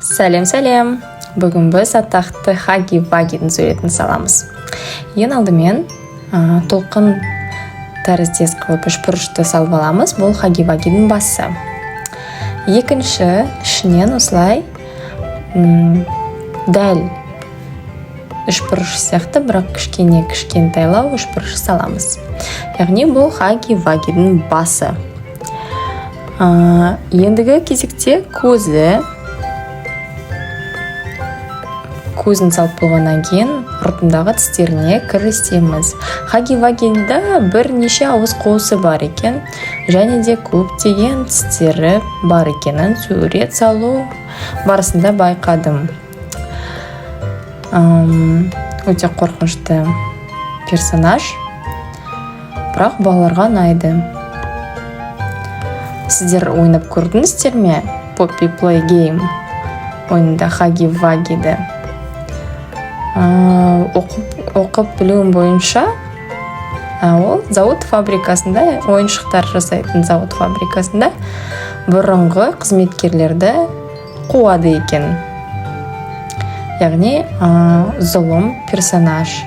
Сәлем. Бүгін біз атақты Хаги Вагидің суретін саламыз. Ең алдымен толқын тәріздес қылып үшбұрышты салып аламыз. Бұл Хаги Вагидің басы. Екінші ішінен осылай дәл үшбұрыш сияқты, бірақ кішкентайлау үшбұрыш саламыз. Яғни бұл Хаги Вагидің басы. Ендігі кезекте көзін салып болғаннан кейін ұртындағы тістеріне кірістеміз. Хаги Вагида бірнеше ауыз қуысы бар екен, және де көптеген тістері бар екенін сурет салу барысында байқадым. Өте қорқынышты персонаж, бірақ балаларға ұнайды. Сіздер ойнап көрдіңіздер ме? Poppy Play Game ойында Хаги Вагиді. Оқып білуім бойынша, ол завод фабрикасында, ойыншықтар жасайтын завод фабрикасында бұрынғы қызметкерлерді қуады екен. Яғни зұлым персонаж.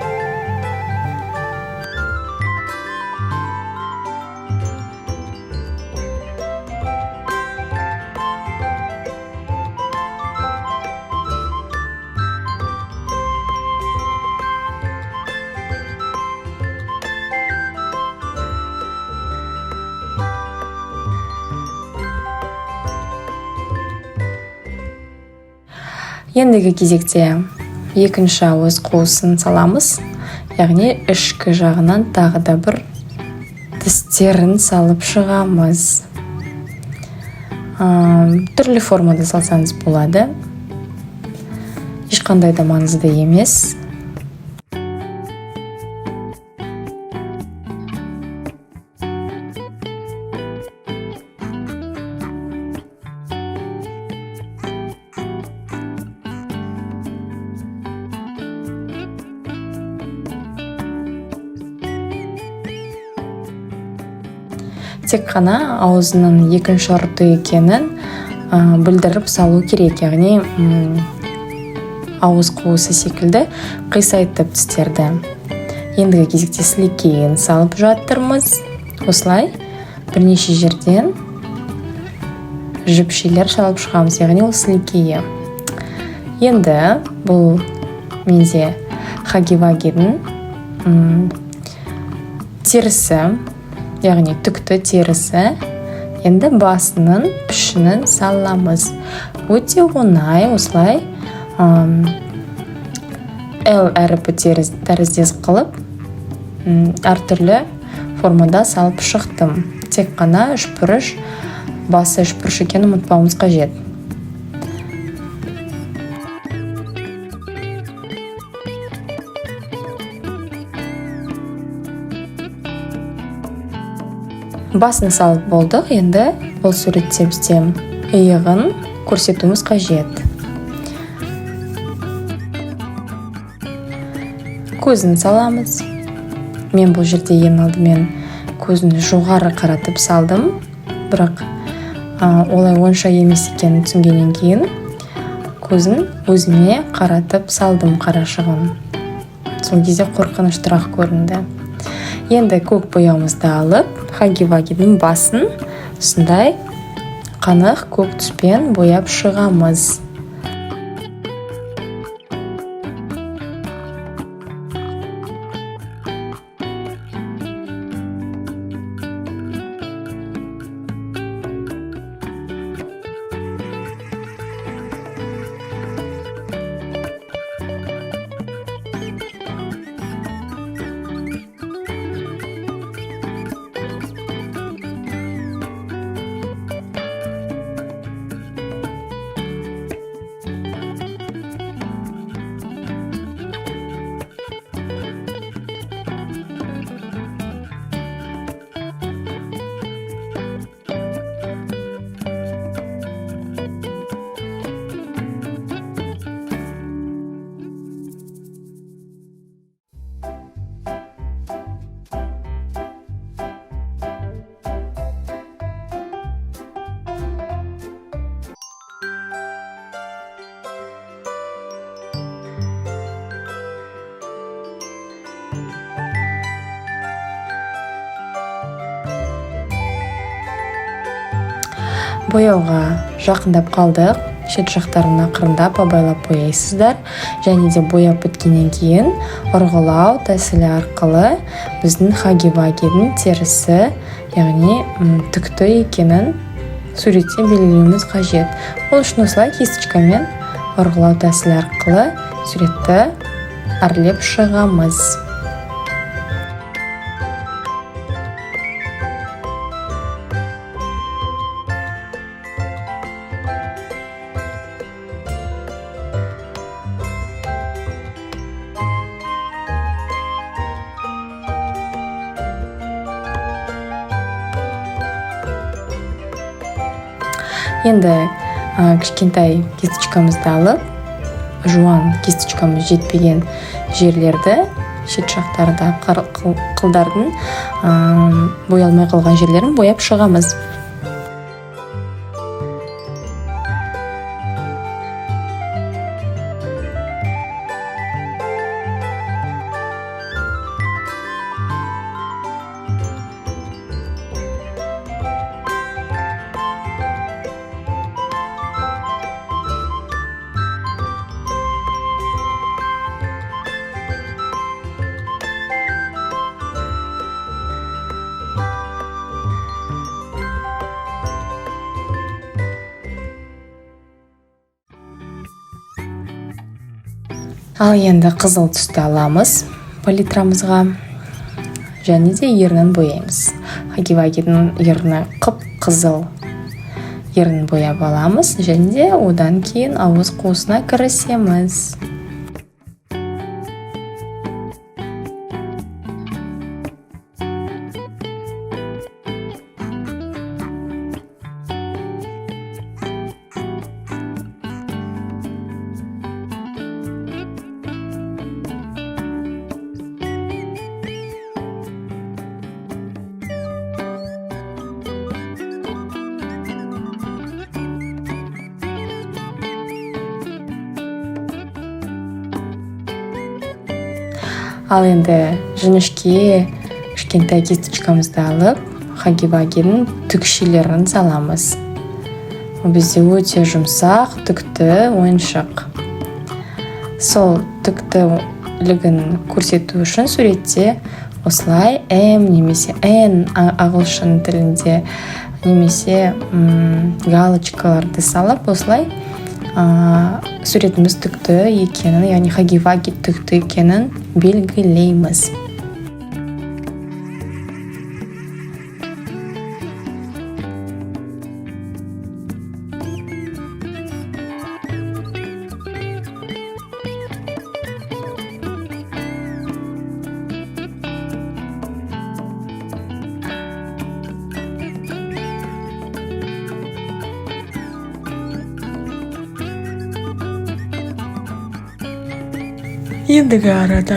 Ендігі кезекте екінші ауыз қуысын саламыз. Яғни ішкі жағынан тағы да бір тістерін салып шығамыз. Түрлі формада салсаңыз болады. Ешқандай да маңызды емес. Тек қана аузының екінші ұрты екенін білдіріп салу керек. Яғни ауыз қуысы секілді қисайтып тістерді. Ендігі кезекте сілекейін салып жатырмыз. Осылай бірнеше жерден жіпшелер шалып шығамыз. Яғни ол сілекейі. Енді бұл менде Хаги Вагидің терісі, яғни түкті терісі. Енді басының пішінін саламыз. Өте оңай, осылай L әріпі тәріздес қылып әртүрлі формада салып шықтым. Тек қана үшбұрыш, басы үшбұрыш екенін ұмытпауымыз қажет. Басын салып болдық. Енді бұл суретте бізде иығын көрсетуіміз қажет. Көзін саламыз. Мен бұл жерде ең алдымен көзін жоғары қаратып салдым. Бірақ олай онша емес екенін түсінгеннен кейін көзін өзіме қаратып салдым, қарашығын. Сол кезде қорқыныштырақ көрінді. Енді көк бояуымызды алып, Хаги Вагидің басын осындай қанық көк түспен бояп шығамыз. бояуға жақындап қалдық. Шет жақтарын ақырындап абайлап бояйсыздар. Және де бояп біткеннен кейін ұрғылау тәсілі арқылы біздің хаги-вагидің терісі, яғни түкті екенін суретте белгілеуіміз қажет. Ол үшін осылай кисточкамен ұрғылау тәсілі арқылы суретті әрлеп шығамыз. Енді кішкентай кисточкамызды алып, жуан кисточкамыз жетпеген жерлерді, шет жақтарда қылдардың боялмай қалған жерлерін бояп шығамыз. Ал енді қызыл түсті аламыз палитрамызға, және де ернін бояймыз. Хаги-вагидің ерні қып-қызыл ернін бояп аламыз, және де одан кейін ауыз қуысына кірісеміз. Ал енді жіңішке кішкентай кисточкамызды алып, хаги-вагидің түкшелерін саламыз. Бізде өте жұмсақ түкті ойыншық. Сол түктілігін көрсету үшін суретте осылай М немесе Н ағылшын тілінде немесе галочкаларды салып, осылай суретіміз түкті екенін, яғни хаги-ваги түкті екенін белгілейміз. Ендігі арада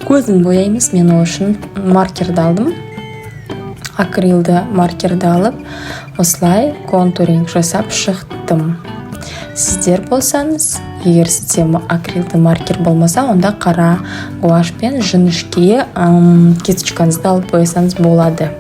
көзін бояймыз. Мен ол үшін маркерді алдым. Акрилді маркерді алып, осылай контуринг жасап шықтым. Сіздер болсаңыз, егер сізде акрилді маркер болмаса, онда қара гуашпен жіңішке кисточкаңызды алып боясаңыз болады.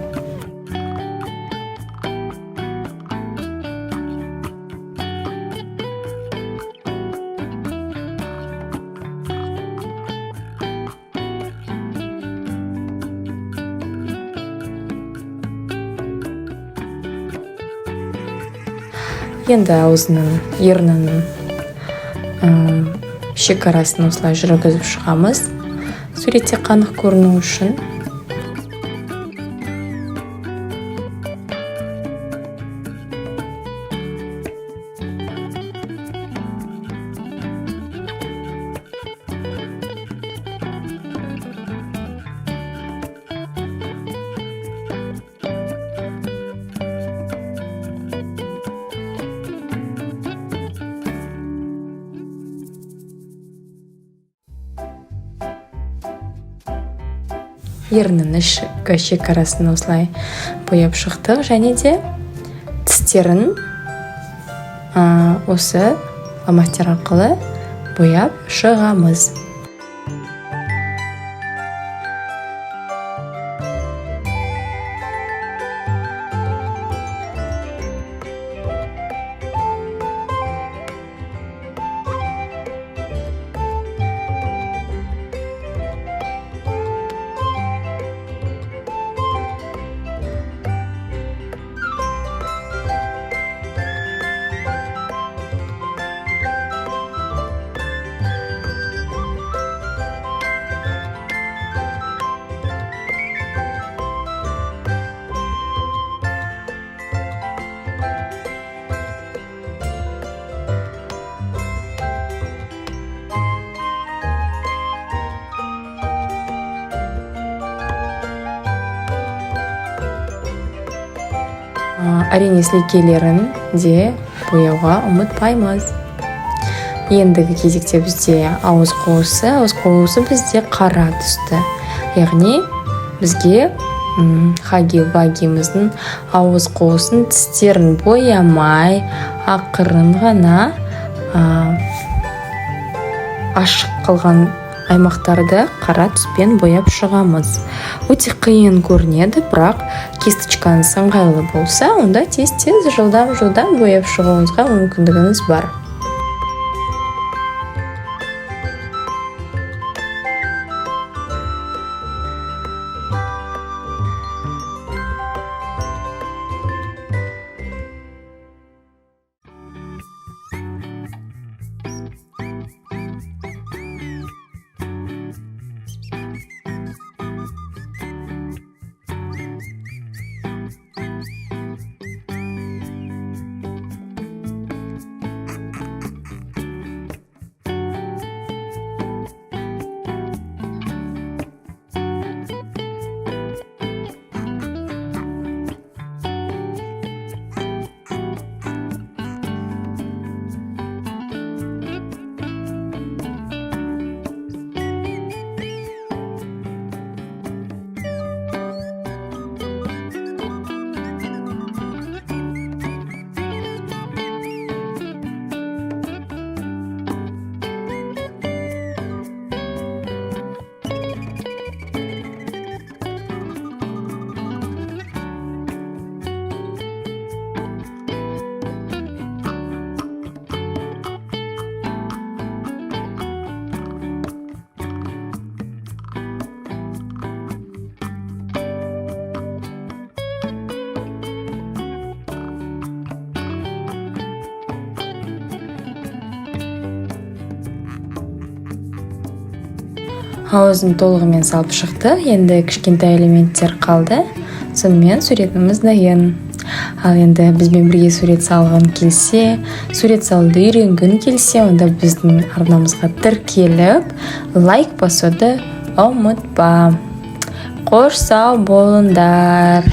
Енді аузының, ернінің шекарасын осылай жүргізіп шығамыз. Суретте қанық көріну үшін. Ернінің ішкі шекарасын осылай бояп шықтық, және де тістерін осы фломастер арқылы бояп шығамыз. әрине сілекейлерін де бояуға ұмытпаймыз. Ендігі кезекте бізде ауыз қуысы бізде қара түсті. Яғни бізге хаги-вагимыздың ауыз қуысын тістерін боямай, ақырын ғана ашық қалған аймақтарды қара түспен бояп шығамыз. Өте қиын көрінеді, бірақ кисточкаңыз ыңғайлы болса, онда тез-тез жылдам бояп шығуыңызға мүмкіндігіңіз бар. Ауызын толығымен салып шықты, енді кішкентай элементтер қалды. Сонымен суретіміз дайын. Ал енді бізбен бірге сурет салғың келсе, сурет салуды үйренгің келсе, онда біздің арнамызға тіркеліп, лайк басуды ұмытпа. Қош сау болыңдар.